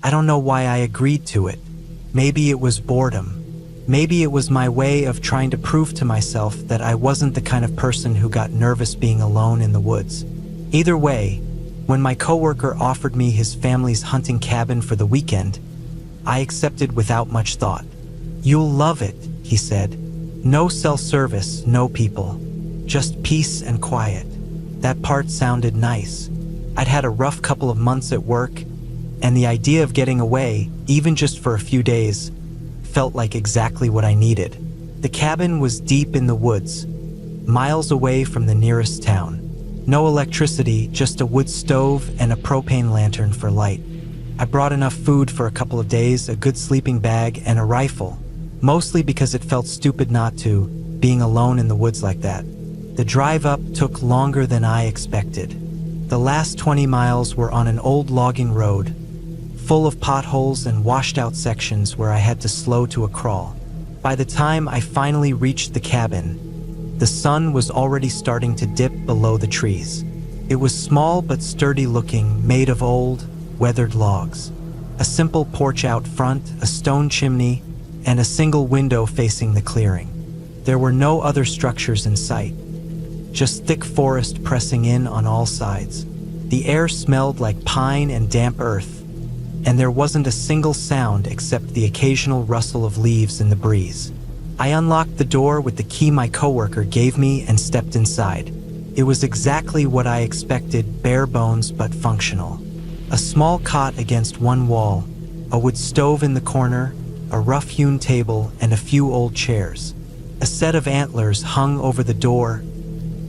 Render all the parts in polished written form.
I don't know why I agreed to it. Maybe it was boredom. Maybe it was my way of trying to prove to myself that I wasn't the kind of person who got nervous being alone in the woods. Either way, when my coworker offered me his family's hunting cabin for the weekend, I accepted without much thought. "You'll love it," he said. "No cell service, no people. Just peace and quiet." That part sounded nice. I'd had a rough couple of months at work, and the idea of getting away, even just for a few days, felt like exactly what I needed. The cabin was deep in the woods, miles away from the nearest town. No electricity, just a wood stove and a propane lantern for light. I brought enough food for a couple of days, a good sleeping bag, and a rifle, mostly because it felt stupid not to, being alone in the woods like that. The drive up took longer than I expected. The last 20 miles were on an old logging road, full of potholes and washed out sections where I had to slow to a crawl. By the time I finally reached the cabin, the sun was already starting to dip below the trees. It was small but sturdy looking, made of old, weathered logs. A simple porch out front, a stone chimney, and a single window facing the clearing. There were no other structures in sight, just thick forest pressing in on all sides. The air smelled like pine and damp earth, and there wasn't a single sound except the occasional rustle of leaves in the breeze. I unlocked the door with the key my coworker gave me and stepped inside. It was exactly what I expected, bare bones but functional. A small cot against one wall, a wood stove in the corner, a rough-hewn table, and a few old chairs. A set of antlers hung over the door,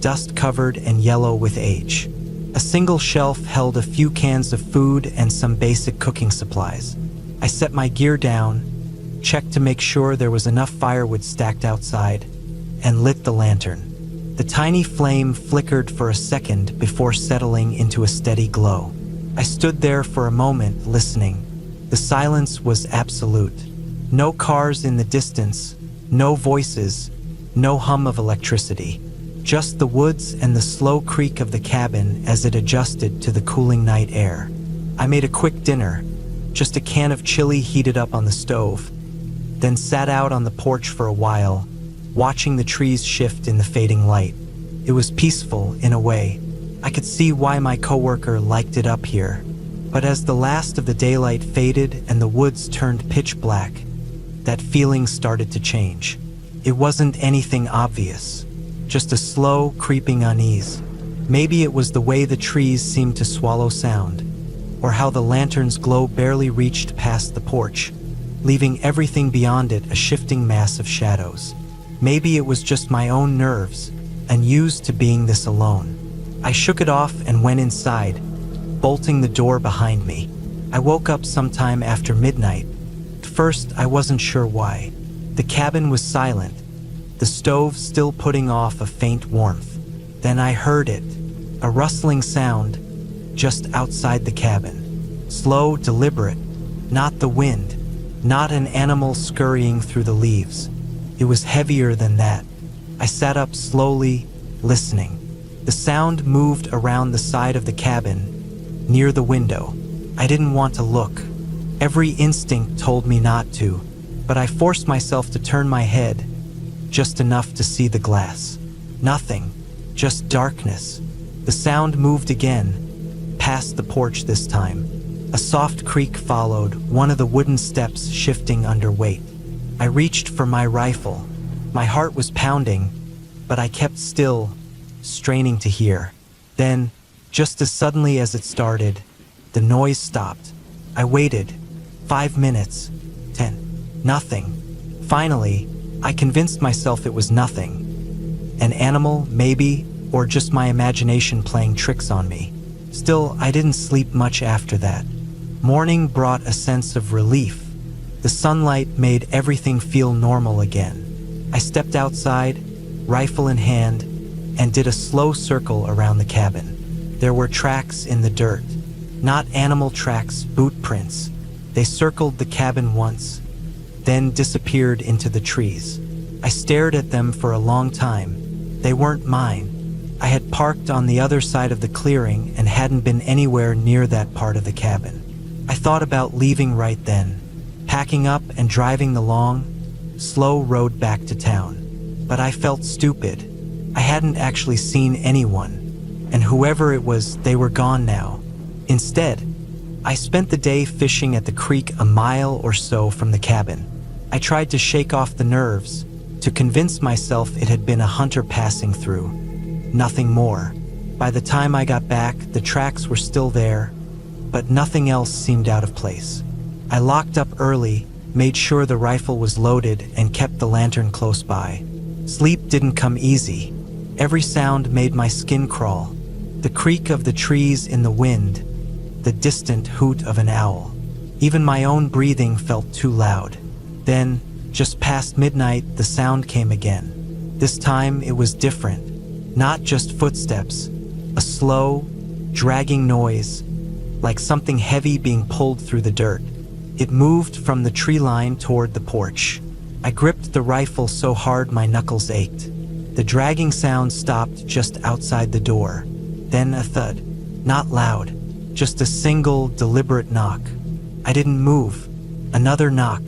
dust-covered and yellow with age. A single shelf held a few cans of food and some basic cooking supplies. I set my gear down, checked to make sure there was enough firewood stacked outside, and lit the lantern. The tiny flame flickered for a second before settling into a steady glow. I stood there for a moment, listening. The silence was absolute. No cars in the distance, no voices, no hum of electricity. Just the woods and the slow creak of the cabin as it adjusted to the cooling night air. I made a quick dinner, just a can of chili heated up on the stove, then sat out on the porch for a while, watching the trees shift in the fading light. It was peaceful in a way. I could see why my coworker liked it up here. But as the last of the daylight faded and the woods turned pitch black, that feeling started to change. It wasn't anything obvious, just a slow, creeping unease. Maybe it was the way the trees seemed to swallow sound, or how the lantern's glow barely reached past the porch, leaving everything beyond it a shifting mass of shadows. Maybe it was just my own nerves, unused to being this alone. I shook it off and went inside, bolting the door behind me. I woke up sometime after midnight. At first, I wasn't sure why. The cabin was silent, the stove still putting off a faint warmth. Then I heard it, a rustling sound just outside the cabin. Slow, deliberate, not the wind, not an animal scurrying through the leaves. It was heavier than that. I sat up slowly, listening. The sound moved around the side of the cabin, near the window. I didn't want to look. Every instinct told me not to, but I forced myself to turn my head, just enough to see the glass. Nothing, just darkness. The sound moved again, past the porch this time. A soft creak followed, one of the wooden steps shifting under weight. I reached for my rifle. My heart was pounding, but I kept still, straining to hear. Then, just as suddenly as it started, the noise stopped. I waited. 5 minutes. 10. Nothing. Finally, I convinced myself it was nothing. An animal, maybe, or just my imagination playing tricks on me. Still, I didn't sleep much after that. Morning brought a sense of relief. The sunlight made everything feel normal again. I stepped outside, rifle in hand, and did a slow circle around the cabin. There were tracks in the dirt. Not animal tracks, boot prints. They circled the cabin once, then disappeared into the trees. I stared at them for a long time. They weren't mine. I had parked on the other side of the clearing and hadn't been anywhere near that part of the cabin. I thought about leaving right then, packing up and driving the long, slow road back to town. But I felt stupid. I hadn't actually seen anyone, and whoever it was, they were gone now. Instead, I spent the day fishing at the creek a mile or so from the cabin. I tried to shake off the nerves, to convince myself it had been a hunter passing through. Nothing more. By the time I got back, the tracks were still there, but nothing else seemed out of place. I locked up early, made sure the rifle was loaded, and kept the lantern close by. Sleep didn't come easy. Every sound made my skin crawl. The creak of the trees in the wind, the distant hoot of an owl. Even my own breathing felt too loud. Then, just past midnight, the sound came again. This time it was different. Not just footsteps, a slow, dragging noise, like something heavy being pulled through the dirt. It moved from the tree line toward the porch. I gripped the rifle so hard my knuckles ached. The dragging sound stopped just outside the door. Then a thud. Not loud, just a single, deliberate knock. I didn't move. Another knock.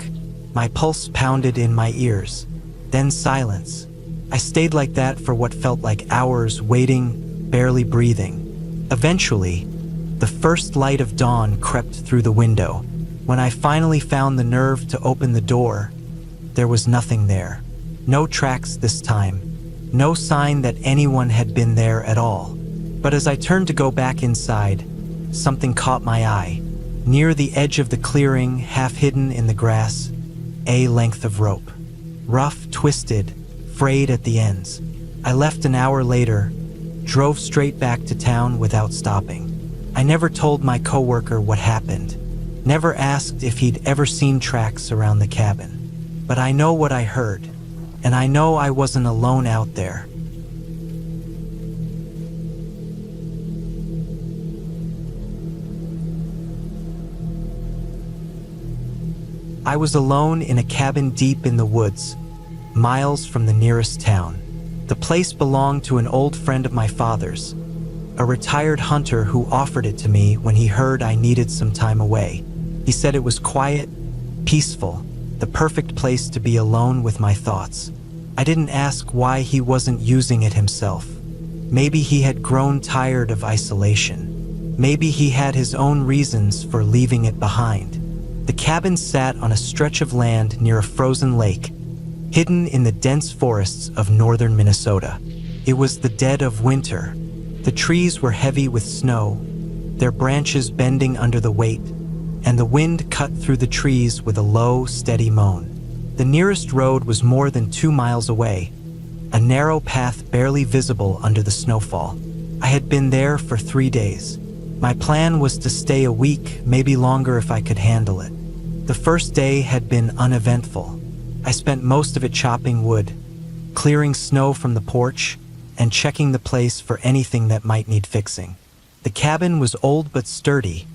My pulse pounded in my ears. Then silence. I stayed like that for what felt like hours, waiting, barely breathing. Eventually, the first light of dawn crept through the window. When I finally found the nerve to open the door, there was nothing there. No tracks this time. No sign that anyone had been there at all. But as I turned to go back inside, something caught my eye. Near the edge of the clearing, half hidden in the grass, a length of rope. Rough, twisted, frayed at the ends. I left an hour later, drove straight back to town without stopping. I never told my coworker what happened. Never asked if he'd ever seen tracks around the cabin. But I know what I heard, and I know I wasn't alone out there. I was alone in a cabin deep in the woods, miles from the nearest town. The place belonged to an old friend of my father's, a retired hunter who offered it to me when he heard I needed some time away. He said it was quiet, peaceful, the perfect place to be alone with my thoughts. I didn't ask why he wasn't using it himself. Maybe he had grown tired of isolation. Maybe he had his own reasons for leaving it behind. The cabin sat on a stretch of land near a frozen lake, hidden in the dense forests of northern Minnesota. It was the dead of winter. The trees were heavy with snow, their branches bending under the weight, and the wind cut through the trees with a low, steady moan. The nearest road was more than 2 miles away, a narrow path barely visible under the snowfall. I had been there for 3 days. My plan was to stay a week, maybe longer if I could handle it. The first day had been uneventful. I spent most of it chopping wood, clearing snow from the porch, and checking the place for anything that might need fixing. The cabin was old but sturdy,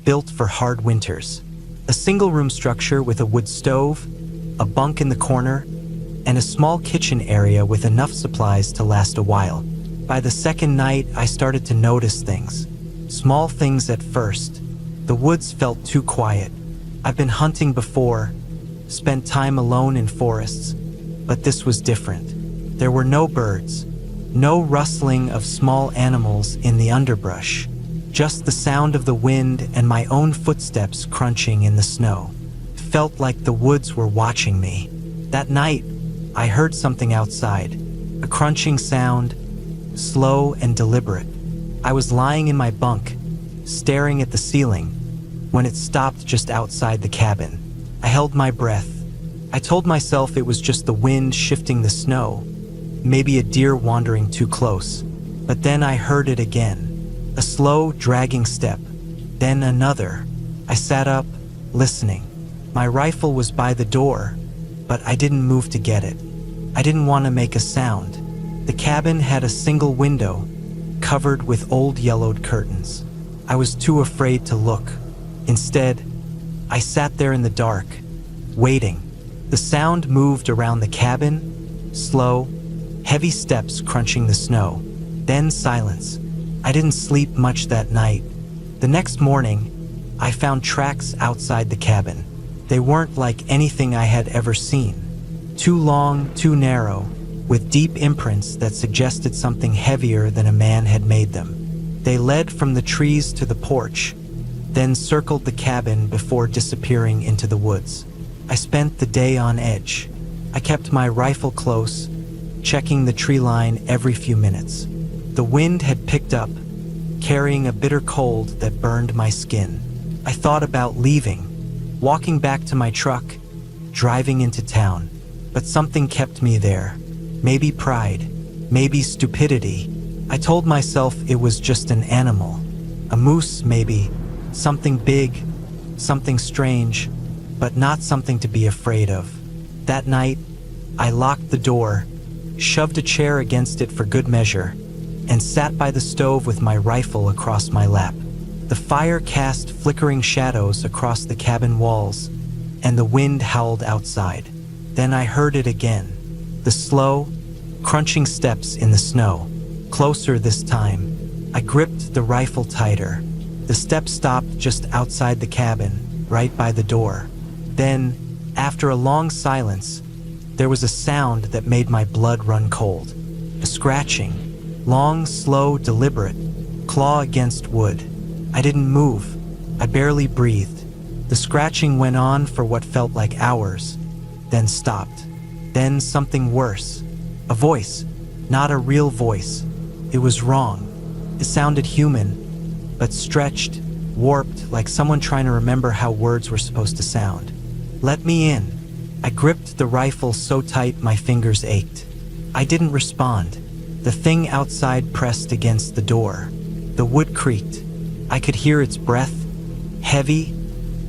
built for hard winters. A single-room structure with a wood stove, a bunk in the corner, and a small kitchen area with enough supplies to last a while. By the second night, I started to notice things. Small things at first. The woods felt too quiet. I've been hunting before, spent time alone in forests, but this was different. There were no birds, no rustling of small animals in the underbrush, just the sound of the wind and my own footsteps crunching in the snow. It felt like the woods were watching me. That night, I heard something outside, a crunching sound, slow and deliberate. I was lying in my bunk, staring at the ceiling, when it stopped just outside the cabin. I held my breath. I told myself it was just the wind shifting the snow, maybe a deer wandering too close. But then I heard it again, a slow, dragging step, then another. I sat up, listening. My rifle was by the door, but I didn't move to get it. I didn't want to make a sound. The cabin had a single window, covered with old yellowed curtains. I was too afraid to look. Instead, I sat there in the dark, waiting. The sound moved around the cabin, slow, heavy steps crunching the snow. Then silence. I didn't sleep much that night. The next morning, I found tracks outside the cabin. They weren't like anything I had ever seen. Too long, too narrow, with deep imprints that suggested something heavier than a man had made them. They led from the trees to the porch, then circled the cabin before disappearing into the woods. I spent the day on edge. I kept my rifle close, checking the tree line every few minutes. The wind had picked up, carrying a bitter cold that burned my skin. I thought about leaving, walking back to my truck, driving into town, but something kept me there. Maybe pride, maybe stupidity. I told myself it was just an animal, a moose maybe, something big, something strange, but not something to be afraid of. That night, I locked the door, shoved a chair against it for good measure, and sat by the stove with my rifle across my lap. The fire cast flickering shadows across the cabin walls, and the wind howled outside. Then I heard it again, the slow, crunching steps in the snow. Closer this time. I gripped the rifle tighter. The steps stopped just outside the cabin, right by the door. Then, after a long silence, there was a sound that made my blood run cold. A scratching, long, slow, deliberate, claw against wood. I didn't move. I barely breathed. The scratching went on for what felt like hours, then stopped. Then something worse. A voice, not a real voice. It was wrong. It sounded human, but stretched, warped, like someone trying to remember how words were supposed to sound. Let me in. I gripped the rifle so tight my fingers ached. I didn't respond. The thing outside pressed against the door. The wood creaked. I could hear its breath, heavy,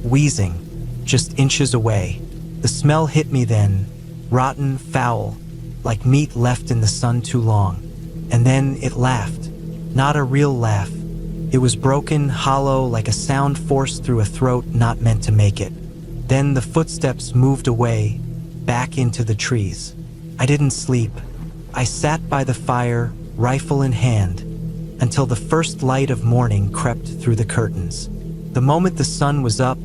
wheezing, just inches away. The smell hit me then, rotten, foul, like meat left in the sun too long. And then it laughed. Not a real laugh. It was broken, hollow, like a sound forced through a throat not meant to make it. Then the footsteps moved away, back into the trees. I didn't sleep. I sat by the fire, rifle in hand, until the first light of morning crept through the curtains. The moment the sun was up,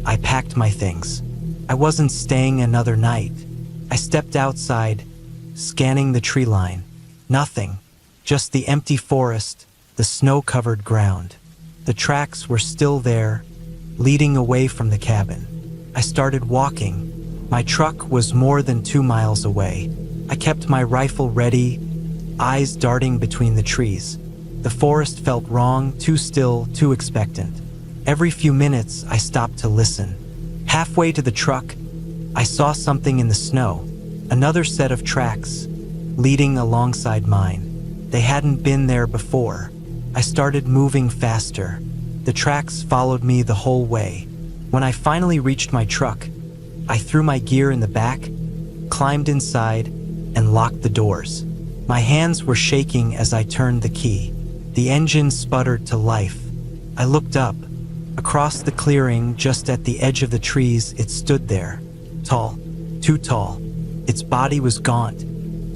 I packed my things. I wasn't staying another night. I stepped outside, scanning the tree line. Nothing, just the empty forest, the snow-covered ground. The tracks were still there, leading away from the cabin. I started walking. My truck was more than 2 miles away. I kept my rifle ready, eyes darting between the trees. The forest felt wrong, too still, too expectant. Every few minutes, I stopped to listen. Halfway to the truck, I saw something in the snow, another set of tracks, leading alongside mine. They hadn't been there before. I started moving faster. The tracks followed me the whole way. When I finally reached my truck, I threw my gear in the back, climbed inside, and locked the doors. My hands were shaking as I turned the key. The engine sputtered to life. I looked up. Across the clearing, just at the edge of the trees, it stood there. Tall, too tall. Its body was gaunt,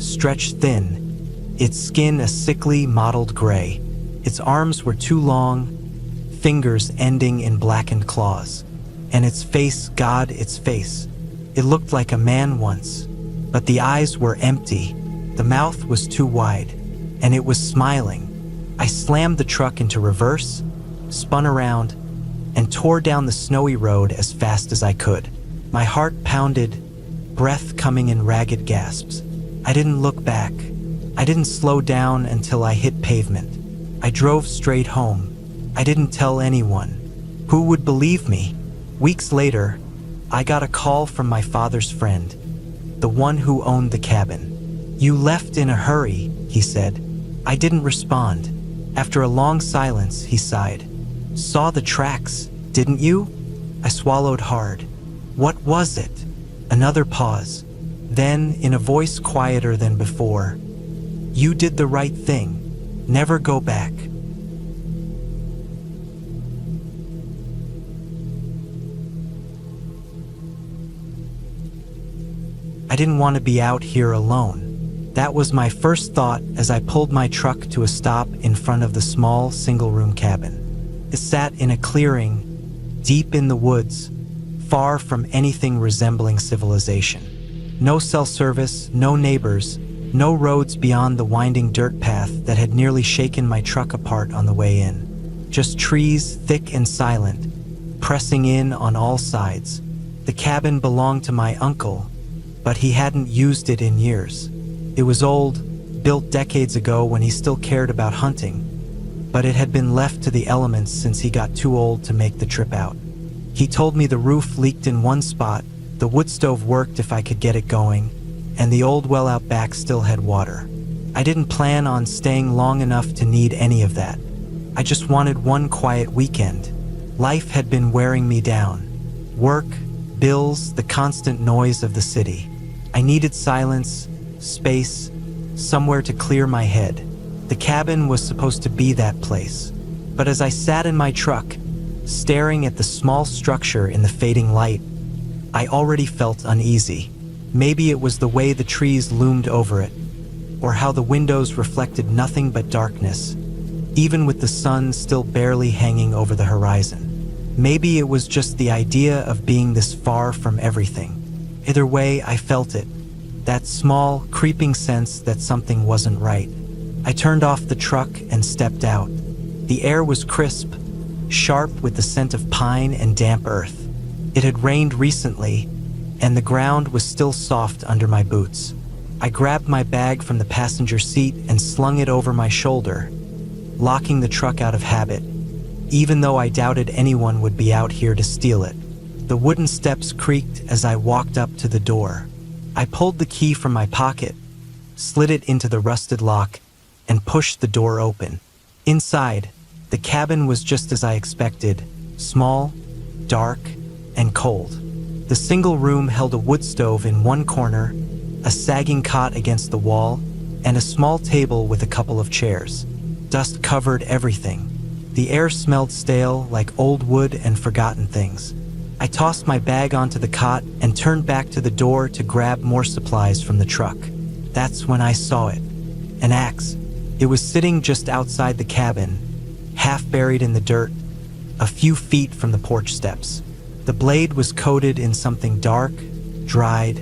stretched thin, its skin a sickly, mottled gray. Its arms were too long, fingers ending in blackened claws. And its face, God, its face. It looked like a man once, but the eyes were empty. The mouth was too wide, and it was smiling. I slammed the truck into reverse, spun around, and tore down the snowy road as fast as I could. My heart pounded, breath coming in ragged gasps. I didn't look back. I didn't slow down until I hit pavement. I drove straight home. I didn't tell anyone. Who would believe me? Weeks later, I got a call from my father's friend, the one who owned the cabin. "You left in a hurry," he said. I didn't respond. After a long silence, he sighed. "Saw the tracks, didn't you?" I swallowed hard. What was it? Another pause. Then, in a voice quieter than before, "You did the right thing. Never go back." I didn't want to be out here alone. That was my first thought as I pulled my truck to a stop in front of the small single-room cabin. It sat in a clearing, deep in the woods, far from anything resembling civilization. No cell service, no neighbors, no roads beyond the winding dirt path that had nearly shaken my truck apart on the way in. Just trees, thick and silent, pressing in on all sides. The cabin belonged to my uncle, but he hadn't used it in years. It was old, built decades ago when he still cared about hunting, but it had been left to the elements since he got too old to make the trip out. He told me the roof leaked in one spot, the wood stove worked if I could get it going, and the old well out back still had water. I didn't plan on staying long enough to need any of that. I just wanted one quiet weekend. Life had been wearing me down. Work, bills, the constant noise of the city. I needed silence, space, somewhere to clear my head. The cabin was supposed to be that place. But as I sat in my truck, staring at the small structure in the fading light, I already felt uneasy. Maybe it was the way the trees loomed over it, or how the windows reflected nothing but darkness, even with the sun still barely hanging over the horizon. Maybe it was just the idea of being this far from everything. Either way, I felt it, that small, creeping sense that something wasn't right. I turned off the truck and stepped out. The air was crisp, sharp with the scent of pine and damp earth. It had rained recently, and the ground was still soft under my boots. I grabbed my bag from the passenger seat and slung it over my shoulder, locking the truck out of habit, even though I doubted anyone would be out here to steal it. The wooden steps creaked as I walked up to the door. I pulled the key from my pocket, slid it into the rusted lock, and pushed the door open. Inside, the cabin was just as I expected, small, dark, and cold. The single room held a wood stove in one corner, a sagging cot against the wall, and a small table with a couple of chairs. Dust covered everything. The air smelled stale, like old wood and forgotten things. I tossed my bag onto the cot and turned back to the door to grab more supplies from the truck. That's when I saw it. An axe. It was sitting just outside the cabin, half buried in the dirt, a few feet from the porch steps. The blade was coated in something dark, dried,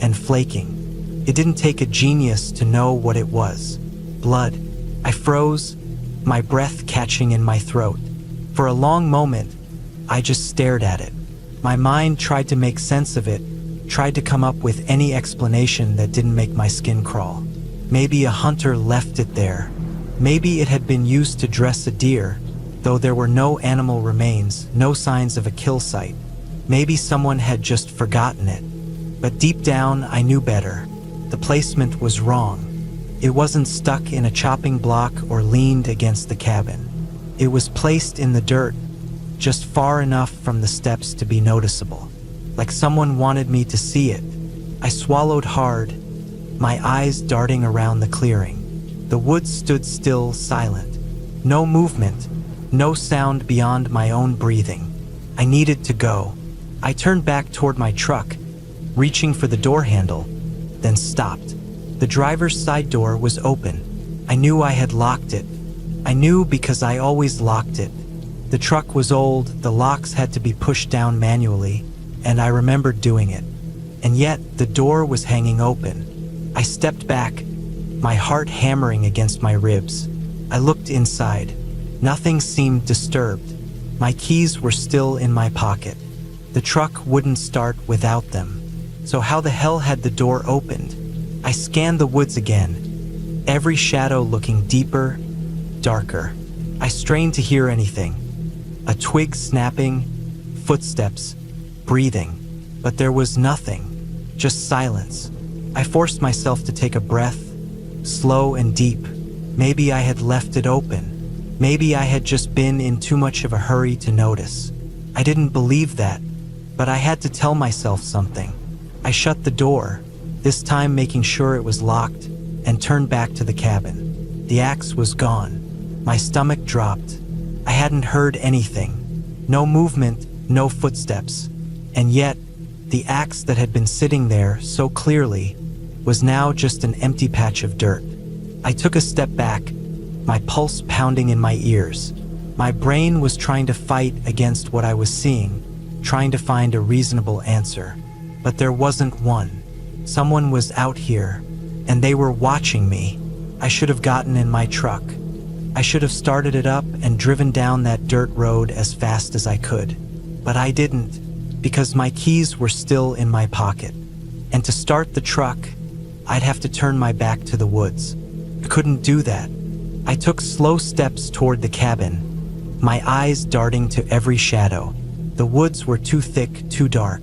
and flaking. It didn't take a genius to know what it was. Blood. I froze, my breath catching in my throat. For a long moment, I just stared at it. My mind tried to make sense of it, tried to come up with any explanation that didn't make my skin crawl. Maybe a hunter left it there. Maybe it had been used to dress a deer, though there were no animal remains, no signs of a kill site. Maybe someone had just forgotten it. But deep down, I knew better. The placement was wrong. It wasn't stuck in a chopping block or leaned against the cabin. It was placed in the dirt, just far enough from the steps to be noticeable, like someone wanted me to see it. I swallowed hard, my eyes darting around the clearing. The woods stood still, silent. No movement, no sound beyond my own breathing. I needed to go. I turned back toward my truck, reaching for the door handle, then stopped. The driver's side door was open. I knew I had locked it. I knew because I always locked it. The truck was old, the locks had to be pushed down manually, and I remembered doing it. And yet, the door was hanging open. I stepped back, my heart hammering against my ribs. I looked inside. Nothing seemed disturbed. My keys were still in my pocket. The truck wouldn't start without them. So how the hell had the door opened? I scanned the woods again, every shadow looking deeper, darker. I strained to hear anything. A twig snapping, footsteps, breathing. But there was nothing, just silence. I forced myself to take a breath, slow and deep. Maybe I had left it open. Maybe I had just been in too much of a hurry to notice. I didn't believe that, but I had to tell myself something. I shut the door, this time making sure it was locked, and turned back to the cabin. The axe was gone. My stomach dropped. I hadn't heard anything. No movement, no footsteps. And yet, the axe that had been sitting there so clearly was now just an empty patch of dirt. I took a step back, my pulse pounding in my ears. My brain was trying to fight against what I was seeing, trying to find a reasonable answer. But there wasn't one. Someone was out here, and they were watching me. I should have gotten in my truck. I should have started it up and driven down that dirt road as fast as I could. But I didn't, because my keys were still in my pocket. And to start the truck, I'd have to turn my back to the woods. I couldn't do that. I took slow steps toward the cabin, my eyes darting to every shadow. The woods were too thick, too dark.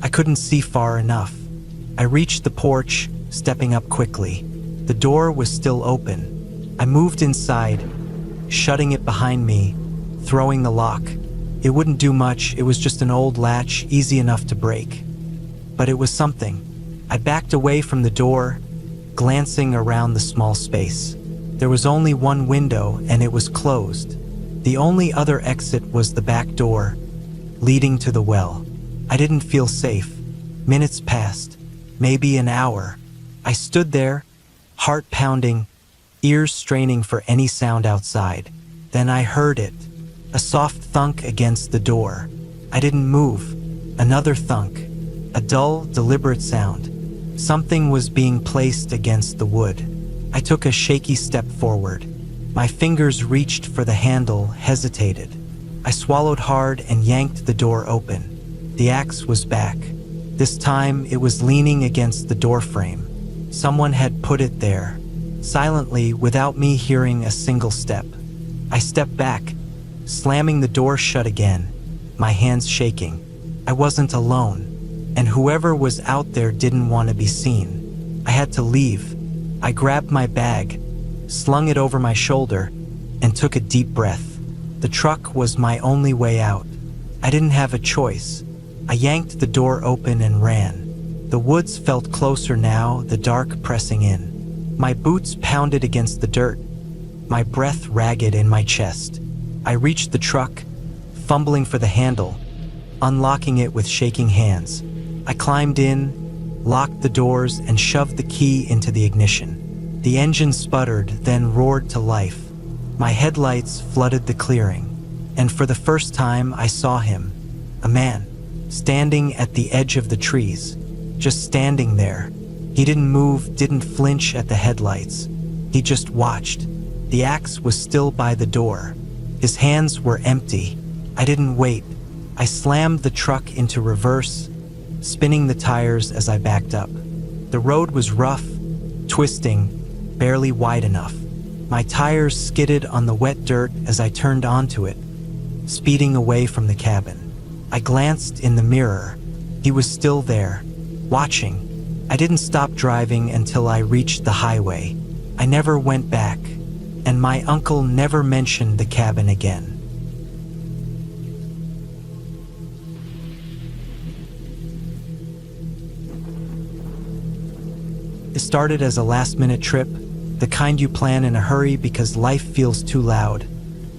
I couldn't see far enough. I reached the porch, stepping up quickly. The door was still open. I moved inside, shutting it behind me, throwing the lock. It wouldn't do much, it was just an old latch, easy enough to break. But it was something. I backed away from the door, glancing around the small space. There was only one window, and it was closed. The only other exit was the back door, leading to the well. I didn't feel safe. Minutes passed, maybe an hour. I stood there, heart pounding, ears straining for any sound outside. Then I heard it, a soft thunk against the door. I didn't move. Another thunk, a dull, deliberate sound. Something was being placed against the wood. I took a shaky step forward. My fingers reached for the handle, hesitated. I swallowed hard and yanked the door open. The axe was back. This time it was leaning against the doorframe. Someone had put it there, silently, without me hearing a single step. I stepped back, slamming the door shut again, my hands shaking. I wasn't alone, and whoever was out there didn't want to be seen. I had to leave. I grabbed my bag, slung it over my shoulder, and took a deep breath. The truck was my only way out. I didn't have a choice. I yanked the door open and ran. The woods felt closer now, the dark pressing in. My boots pounded against the dirt, my breath ragged in my chest. I reached the truck, fumbling for the handle, unlocking it with shaking hands. I climbed in, locked the doors, and shoved the key into the ignition. The engine sputtered, then roared to life. My headlights flooded the clearing, and for the first time I saw him, a man, standing at the edge of the trees, just standing there. He didn't move, didn't flinch at the headlights. He just watched. The axe was still by the door. His hands were empty. I didn't wait. I slammed the truck into reverse, spinning the tires as I backed up. The road was rough, twisting, barely wide enough. My tires skidded on the wet dirt as I turned onto it, speeding away from the cabin. I glanced in the mirror. He was still there, watching. I didn't stop driving until I reached the highway. I never went back, and my uncle never mentioned the cabin again. It started as a last-minute trip, the kind you plan in a hurry because life feels too loud,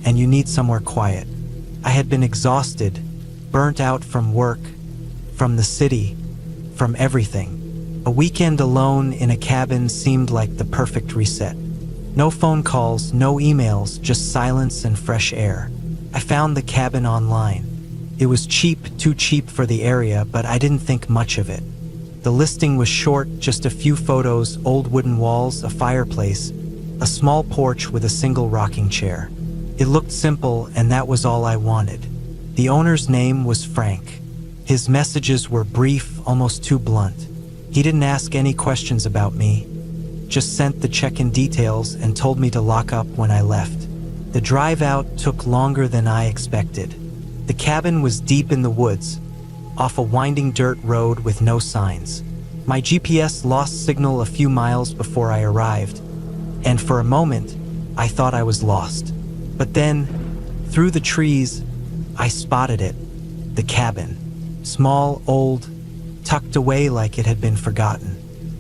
and you need somewhere quiet. I had been exhausted, burnt out from work, from the city, from everything. A weekend alone in a cabin seemed like the perfect reset. No phone calls, no emails, just silence and fresh air. I found the cabin online. It was cheap, too cheap for the area, but I didn't think much of it. The listing was short, just a few photos, old wooden walls, a fireplace, a small porch with a single rocking chair. It looked simple, and that was all I wanted. The owner's name was Frank. His messages were brief, almost too blunt. He didn't ask any questions about me, just sent the check-in details and told me to lock up when I left. The drive out took longer than I expected. The cabin was deep in the woods, off a winding dirt road with no signs. My GPS lost signal a few miles before I arrived, and for a moment, I thought I was lost. But then, through the trees, I spotted it, the cabin. Small, old, tucked away like it had been forgotten.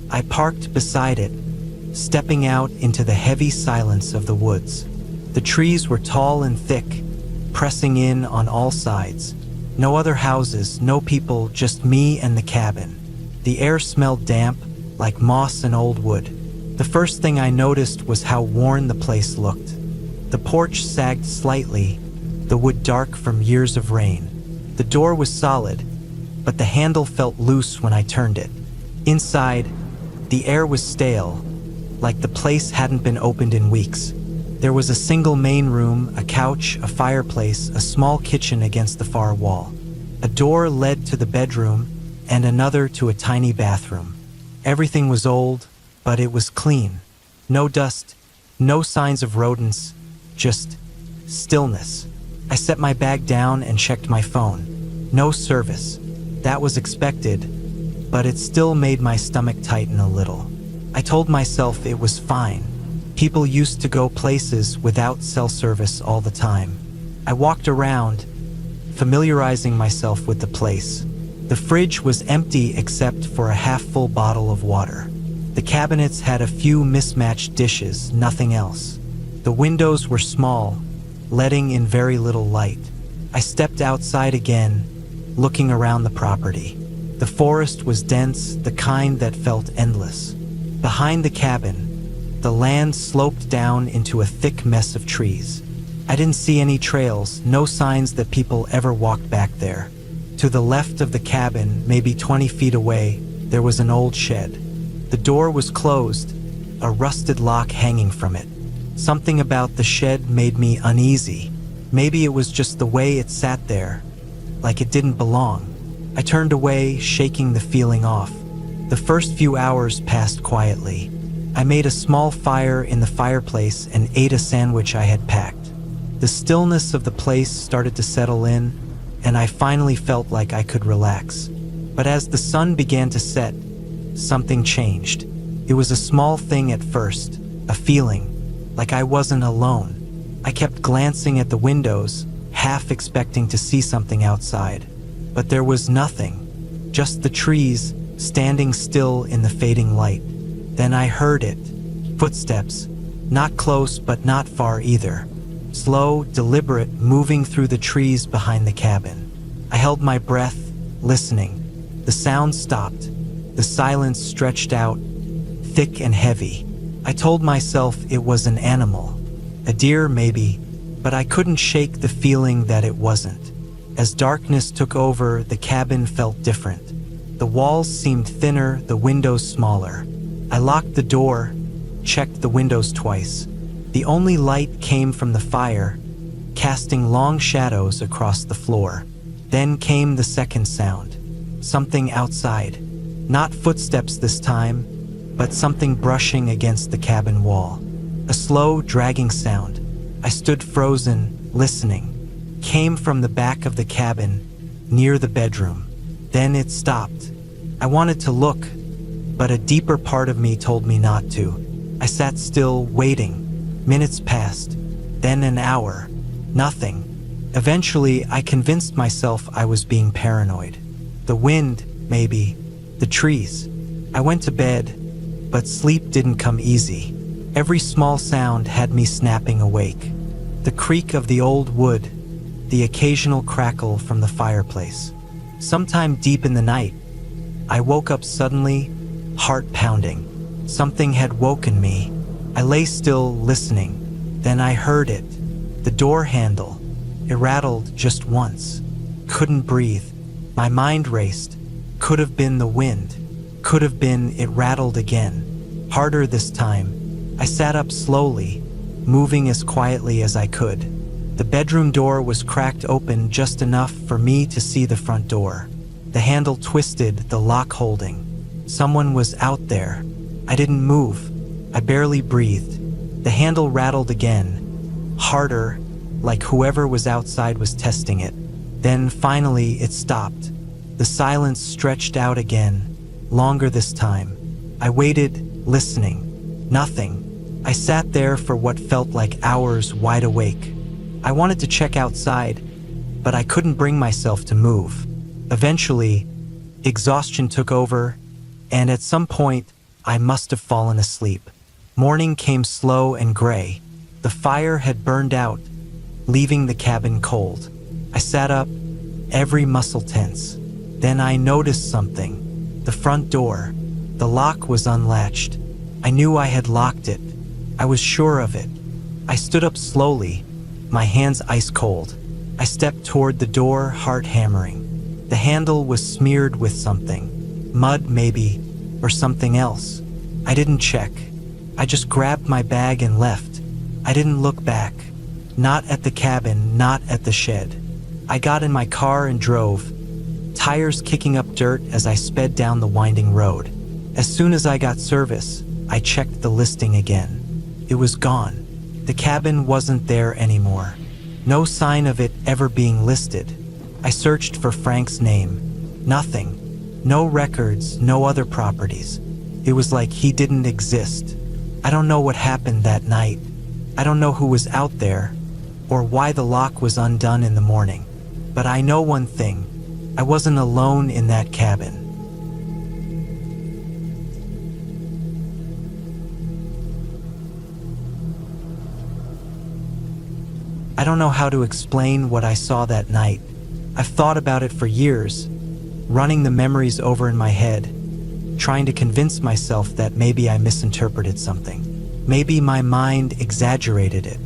I parked beside it, stepping out into the heavy silence of the woods. The trees were tall and thick, pressing in on all sides. No other houses, no people, just me and the cabin. The air smelled damp, like moss and old wood. The first thing I noticed was how worn the place looked. The porch sagged slightly, the wood dark from years of rain. The door was solid, but the handle felt loose when I turned it. Inside, the air was stale, like the place hadn't been opened in weeks. There was a single main room, a couch, a fireplace, a small kitchen against the far wall. A door led to the bedroom, and another to a tiny bathroom. Everything was old, but it was clean. No dust, no signs of rodents, just stillness. I set my bag down and checked my phone. No service. That was expected, but it still made my stomach tighten a little. I told myself it was fine. People used to go places without cell service all the time. I walked around, familiarizing myself with the place. The fridge was empty except for a half-full bottle of water. The cabinets had a few mismatched dishes, nothing else. The windows were small, letting in very little light. I stepped outside again, looking around the property. The forest was dense, the kind that felt endless. Behind the cabin, the land sloped down into a thick mess of trees. I didn't see any trails, no signs that people ever walked back there. To the left of the cabin, maybe 20 feet away, there was an old shed. The door was closed, a rusted lock hanging from it. Something about the shed made me uneasy. Maybe it was just the way it sat there, like it didn't belong. I turned away, shaking the feeling off. The first few hours passed quietly. I made a small fire in the fireplace and ate a sandwich I had packed. The stillness of the place started to settle in, and I finally felt like I could relax. But as the sun began to set, something changed. It was a small thing at first, a feeling, like I wasn't alone. I kept glancing at the windows, half expecting to see something outside. But there was nothing, just the trees standing still in the fading light. Then I heard it. Footsteps, not close but not far either. Slow, deliberate, moving through the trees behind the cabin. I held my breath, listening. The sound stopped. The silence stretched out, thick and heavy. I told myself it was an animal, a deer maybe, but I couldn't shake the feeling that it wasn't. As darkness took over, the cabin felt different. The walls seemed thinner, the windows smaller. I locked the door, checked the windows twice. The only light came from the fire, casting long shadows across the floor. Then came the second sound. Something outside. Not footsteps this time, but something brushing against the cabin wall. A slow, dragging sound. I stood frozen, listening. Came from the back of the cabin, near the bedroom. Then it stopped. I wanted to look, but a deeper part of me told me not to. I sat still, waiting. Minutes passed, then an hour. Nothing. Eventually, I convinced myself I was being paranoid. The wind, maybe. The trees. I went to bed, but sleep didn't come easy. Every small sound had me snapping awake. The creak of the old wood, the occasional crackle from the fireplace. Sometime deep in the night, I woke up suddenly, heart pounding. Something had woken me. I lay still, listening. Then I heard it. The door handle. It rattled just once. Couldn't breathe. My mind raced. Could have been the wind. Could have been it rattled again. Harder this time. I sat up slowly, moving as quietly as I could. The bedroom door was cracked open just enough for me to see the front door. The handle twisted, the lock holding. Someone was out there. I didn't move. I barely breathed. The handle rattled again, harder, like whoever was outside was testing it. Then finally it stopped. The silence stretched out again, longer this time. I waited, listening. Nothing. I sat there for what felt like hours, wide awake. I wanted to check outside, but I couldn't bring myself to move. Eventually, exhaustion took over, and at some point, I must have fallen asleep. Morning came slow and gray. The fire had burned out, leaving the cabin cold. I sat up, every muscle tense. Then I noticed something. The front door. The lock was unlatched. I knew I had locked it. I was sure of it. I stood up slowly, my hands ice cold. I stepped toward the door, heart hammering. The handle was smeared with something. Mud, maybe, or something else. I didn't check. I just grabbed my bag and left. I didn't look back. Not at the cabin, not at the shed. I got in my car and drove, tires kicking up dirt as I sped down the winding road. As soon as I got service, I checked the listing again. It was gone. The cabin wasn't there anymore. No sign of it ever being listed. I searched for Frank's name. Nothing. No records, no other properties. It was like he didn't exist. I don't know what happened that night. I don't know who was out there, or why the lock was undone in the morning. But I know one thing. I wasn't alone in that cabin. I don't know how to explain what I saw that night. I've thought about it for years, running the memories over in my head, trying to convince myself that maybe I misinterpreted something. Maybe my mind exaggerated it.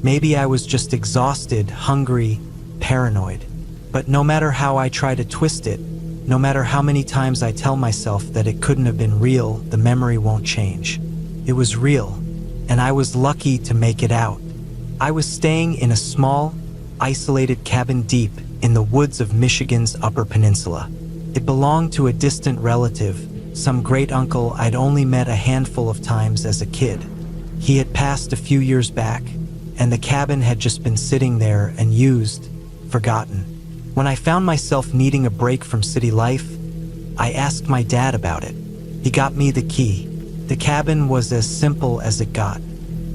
Maybe I was just exhausted, hungry, paranoid. But no matter how I try to twist it, no matter how many times I tell myself that it couldn't have been real, the memory won't change. It was real, and I was lucky to make it out. I was staying in a small, isolated cabin deep in the woods of Michigan's Upper Peninsula. It belonged to a distant relative, some great uncle I'd only met a handful of times as a kid. He had passed a few years back, and the cabin had just been sitting there and used, forgotten. When I found myself needing a break from city life, I asked my dad about it. He got me the key. The cabin was as simple as it got.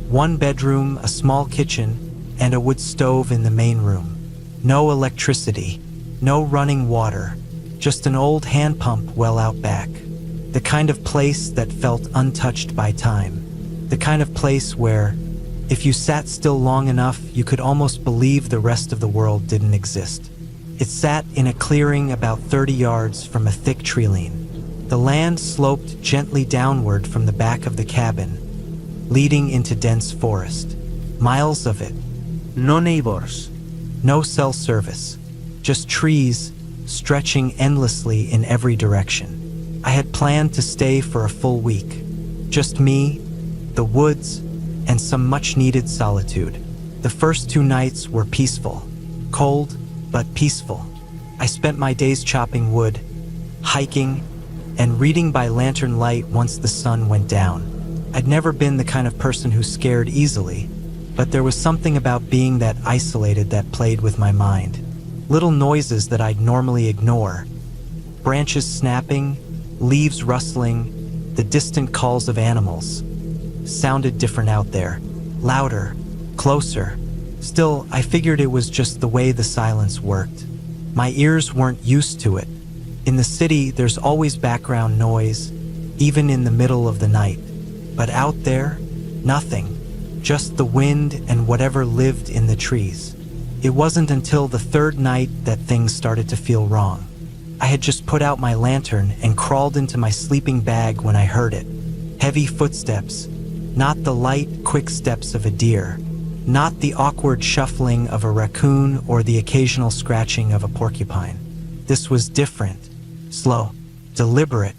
One bedroom, a small kitchen, and a wood stove in the main room. No electricity, no running water, just an old hand pump well out back. The kind of place that felt untouched by time. The kind of place where, if you sat still long enough, you could almost believe the rest of the world didn't exist. It sat in a clearing about 30 yards from a thick treeline. The land sloped gently downward from the back of the cabin, leading into dense forest. Miles of it. No neighbors. No cell service. Just trees stretching endlessly in every direction. I had planned to stay for a full week. Just me, the woods, and some much-needed solitude. The first 2 nights were peaceful. Cold, but peaceful. I spent my days chopping wood, hiking, and reading by lantern light once the sun went down. I'd never been the kind of person who scared easily, but there was something about being that isolated that played with my mind. Little noises that I'd normally ignore. Branches snapping, leaves rustling, the distant calls of animals. Sounded different out there. Louder, closer. Still, I figured it was just the way the silence worked. My ears weren't used to it. In the city, there's always background noise, even in the middle of the night. But out there, nothing. Just the wind and whatever lived in the trees. It wasn't until the 3rd night that things started to feel wrong. I had just put out my lantern and crawled into my sleeping bag when I heard it. Heavy footsteps, not the light, quick steps of a deer. Not the awkward shuffling of a raccoon or the occasional scratching of a porcupine. This was different, slow, deliberate,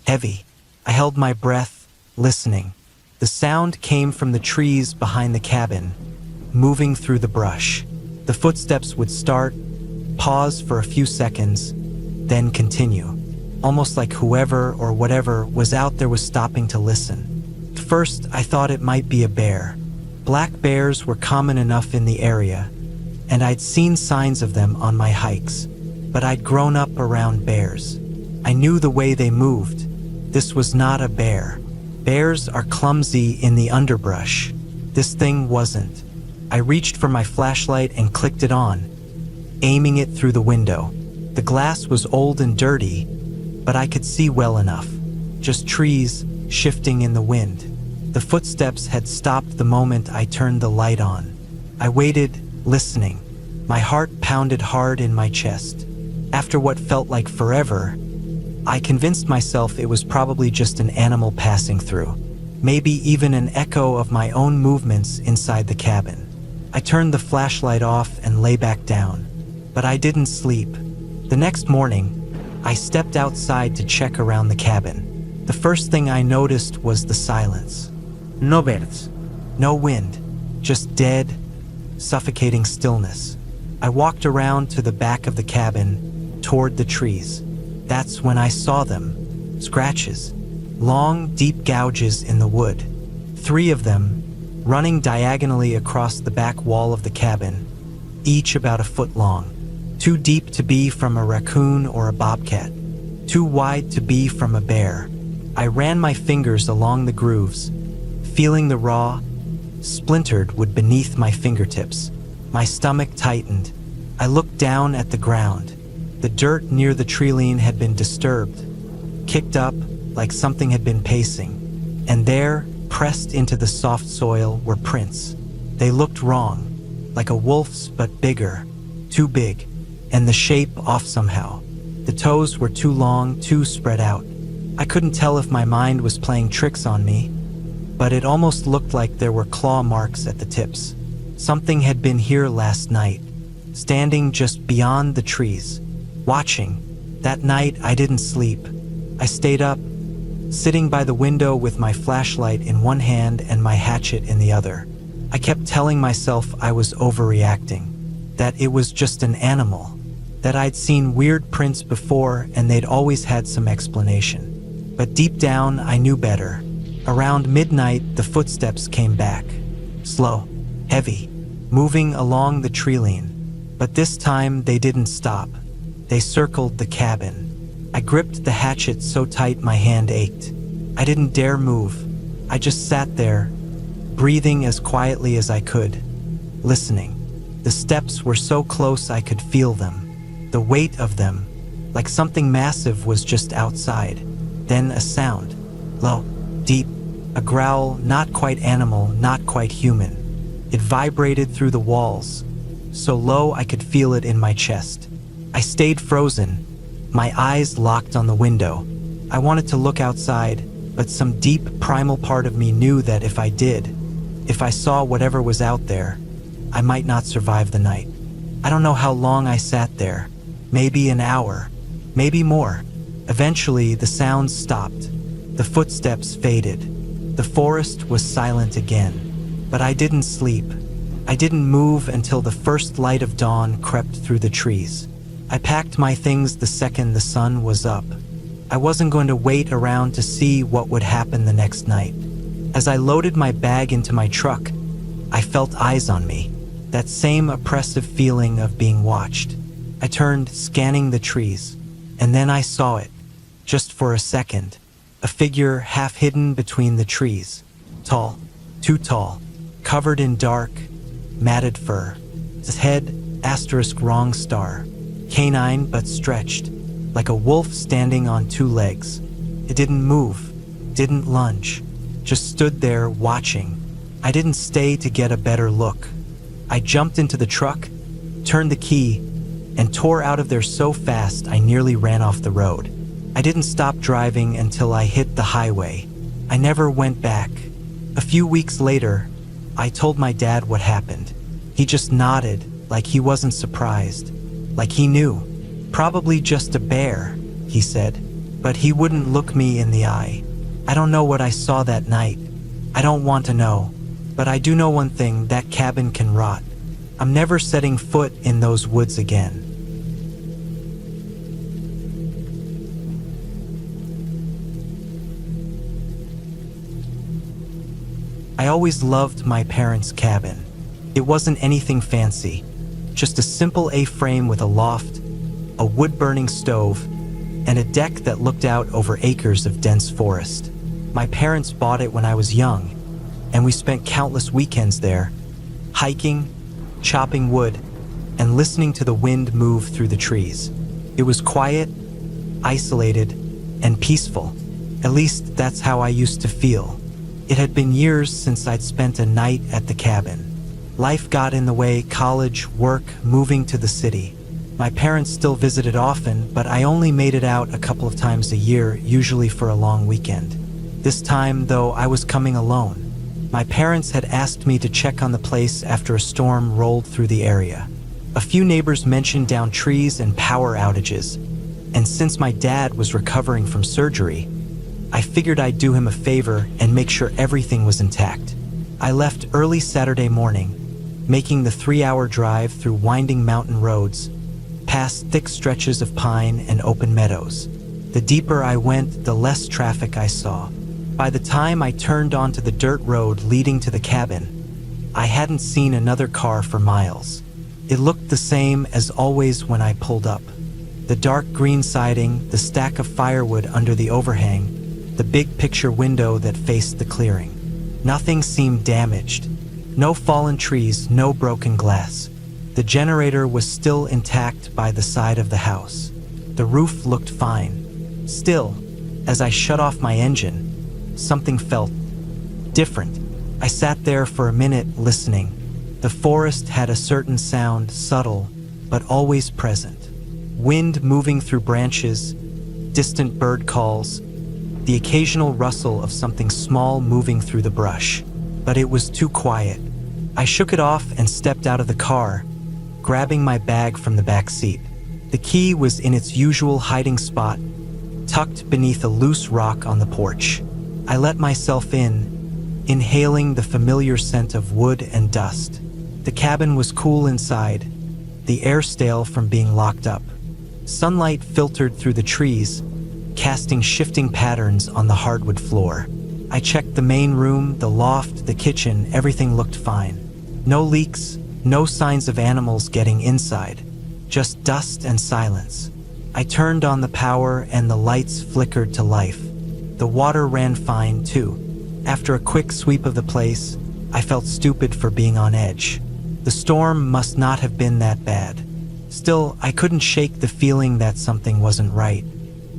heavy. I held my breath, listening. The sound came from the trees behind the cabin, moving through the brush. The footsteps would start, pause for a few seconds, then continue. Almost like whoever or whatever was out there was stopping to listen. At first, I thought it might be a bear. Black bears were common enough in the area, and I'd seen signs of them on my hikes, but I'd grown up around bears. I knew the way they moved. This was not a bear. Bears are clumsy in the underbrush. This thing wasn't. I reached for my flashlight and clicked it on, aiming it through the window. The glass was old and dirty, but I could see well enough. Just trees shifting in the wind. The footsteps had stopped the moment I turned the light on. I waited, listening. My heart pounded hard in my chest. After what felt like forever, I convinced myself it was probably just an animal passing through. Maybe even an echo of my own movements inside the cabin. I turned the flashlight off and lay back down, but I didn't sleep. The next morning, I stepped outside to check around the cabin. The first thing I noticed was the silence. No birds. No wind, just dead, suffocating stillness. I walked around to the back of the cabin, toward the trees. That's when I saw them. Scratches. Long, deep gouges in the wood. 3 of them, running diagonally across the back wall of the cabin, each about a foot long. Too deep to be from a raccoon or a bobcat. Too wide to be from a bear. I ran my fingers along the grooves, feeling the raw, splintered wood beneath my fingertips. My stomach tightened. I looked down at the ground. The dirt near the tree-line had been disturbed, kicked up like something had been pacing. And there, pressed into the soft soil, were prints. They looked wrong, like a wolf's but bigger, too big, and the shape off somehow. The toes were too long, too spread out. I couldn't tell if my mind was playing tricks on me, but it almost looked like there were claw marks at the tips. Something had been here last night, standing just beyond the trees, watching. That night I didn't sleep. I stayed up, sitting by the window with my flashlight in one hand and my hatchet in the other. I kept telling myself I was overreacting, that it was just an animal, that I'd seen weird prints before and they'd always had some explanation. But deep down, I knew better. Around midnight, the footsteps came back. Slow, heavy, moving along the tree line. But this time, they didn't stop. They circled the cabin. I gripped the hatchet so tight my hand ached. I didn't dare move. I just sat there, breathing as quietly as I could, listening. The steps were so close I could feel them, the weight of them, like something massive was just outside. Then a sound, low, deep, a growl, not quite animal, not quite human. It vibrated through the walls, so low I could feel it in my chest. I stayed frozen, my eyes locked on the window. I wanted to look outside, but some deep, primal part of me knew that if I did, if I saw whatever was out there, I might not survive the night. I don't know how long I sat there, maybe an hour, maybe more. Eventually, the sounds stopped. The footsteps faded. The forest was silent again. But I didn't sleep. I didn't move until the first light of dawn crept through the trees. I packed my things the second the sun was up. I wasn't going to wait around to see what would happen the next night. As I loaded my bag into my truck, I felt eyes on me, that same oppressive feeling of being watched. I turned, scanning the trees, and then I saw it, just for a second, a figure half hidden between the trees. Tall, too tall, covered in dark, matted fur. His head, wrong star. Canine but stretched, like a wolf standing on 2 legs. It didn't move, didn't lunge, just stood there watching. I didn't stay to get a better look. I jumped into the truck, turned the key, and tore out of there so fast I nearly ran off the road. I didn't stop driving until I hit the highway. I never went back. A few weeks later, I told my dad what happened. He just nodded, like he wasn't surprised. Like he knew. Probably just a bear, he said, but he wouldn't look me in the eye. I don't know what I saw that night. I don't want to know, but I do know one thing, that cabin can rot. I'm never setting foot in those woods again. I always loved my parents' cabin. It wasn't anything fancy, just a simple A-frame with a loft, a wood-burning stove, and a deck that looked out over acres of dense forest. My parents bought it when I was young, and we spent countless weekends there, hiking, chopping wood, and listening to the wind move through the trees. It was quiet, isolated, and peaceful. At least that's how I used to feel. It had been years since I'd spent a night at the cabin. Life got in the way, college, work, moving to the city. My parents still visited often, but I only made it out a couple of times a year, usually for a long weekend. This time, though, I was coming alone. My parents had asked me to check on the place after a storm rolled through the area. A few neighbors mentioned downed trees and power outages, and since my dad was recovering from surgery, I figured I'd do him a favor and make sure everything was intact. I left early Saturday morning, making the 3-hour drive through winding mountain roads, past thick stretches of pine and open meadows. The deeper I went, the less traffic I saw. By the time I turned onto the dirt road leading to the cabin, I hadn't seen another car for miles. It looked the same as always when I pulled up. The dark green siding, the stack of firewood under the overhang, the big picture window that faced the clearing. Nothing seemed damaged. No fallen trees, no broken glass. The generator was still intact by the side of the house. The roof looked fine. Still, as I shut off my engine, something felt different. I sat there for a minute listening. The forest had a certain sound, subtle, but always present. Wind moving through branches, distant bird calls, the occasional rustle of something small moving through the brush. But it was too quiet. I shook it off and stepped out of the car, grabbing my bag from the back seat. The key was in its usual hiding spot, tucked beneath a loose rock on the porch. I let myself in, inhaling the familiar scent of wood and dust. The cabin was cool inside, the air stale from being locked up. Sunlight filtered through the trees, casting shifting patterns on the hardwood floor. I checked the main room, the loft, the kitchen. Everything looked fine. No leaks, no signs of animals getting inside, just dust and silence. I turned on the power and the lights flickered to life. The water ran fine too. After a quick sweep of the place, I felt stupid for being on edge. The storm must not have been that bad. Still, I couldn't shake the feeling that something wasn't right.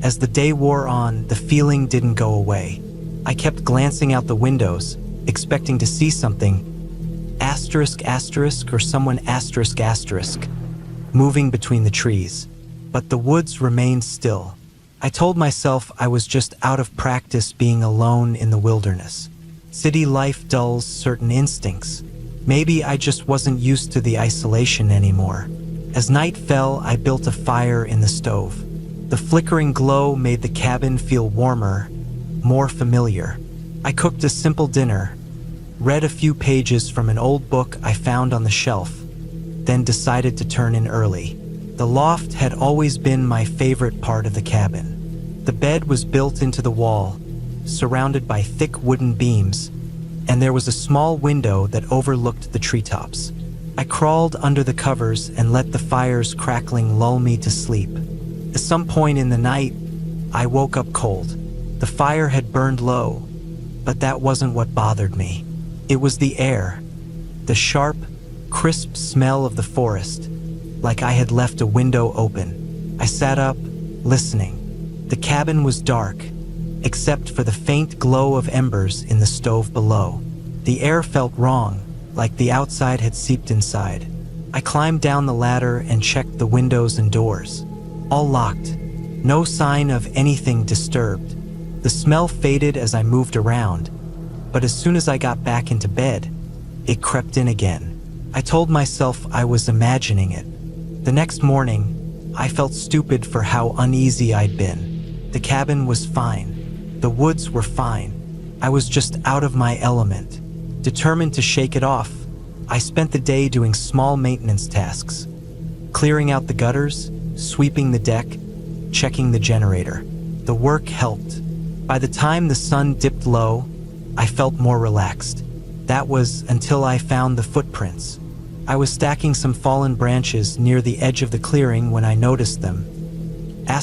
As the day wore on, the feeling didn't go away. I kept glancing out the windows, expecting to see something *** or someone ***, moving between the trees. But the woods remained still. I told myself I was just out of practice being alone in the wilderness. City life dulls certain instincts. Maybe I just wasn't used to the isolation anymore. As night fell, I built a fire in the stove. The flickering glow made the cabin feel warmer, more familiar. I cooked a simple dinner, read a few pages from an old book I found on the shelf, then decided to turn in early. The loft had always been my favorite part of the cabin. The bed was built into the wall, surrounded by thick wooden beams, and there was a small window that overlooked the treetops. I crawled under the covers and let the fire's crackling lull me to sleep. At some point in the night, I woke up cold. The fire had burned low, but that wasn't what bothered me. It was the air, the sharp, crisp smell of the forest, like I had left a window open. I sat up, listening. The cabin was dark, except for the faint glow of embers in the stove below. The air felt wrong, like the outside had seeped inside. I climbed down the ladder and checked the windows and doors. All locked. No sign of anything disturbed. The smell faded as I moved around, but as soon as I got back into bed, it crept in again. I told myself I was imagining it. The next morning, I felt stupid for how uneasy I'd been. The cabin was fine. The woods were fine. I was just out of my element. Determined to shake it off, I spent the day doing small maintenance tasks. Clearing out the gutters, sweeping the deck, checking the generator. The work helped. By the time the sun dipped low, I felt more relaxed. That was until I found the footprints. I was stacking some fallen branches near the edge of the clearing when I noticed them. ***, a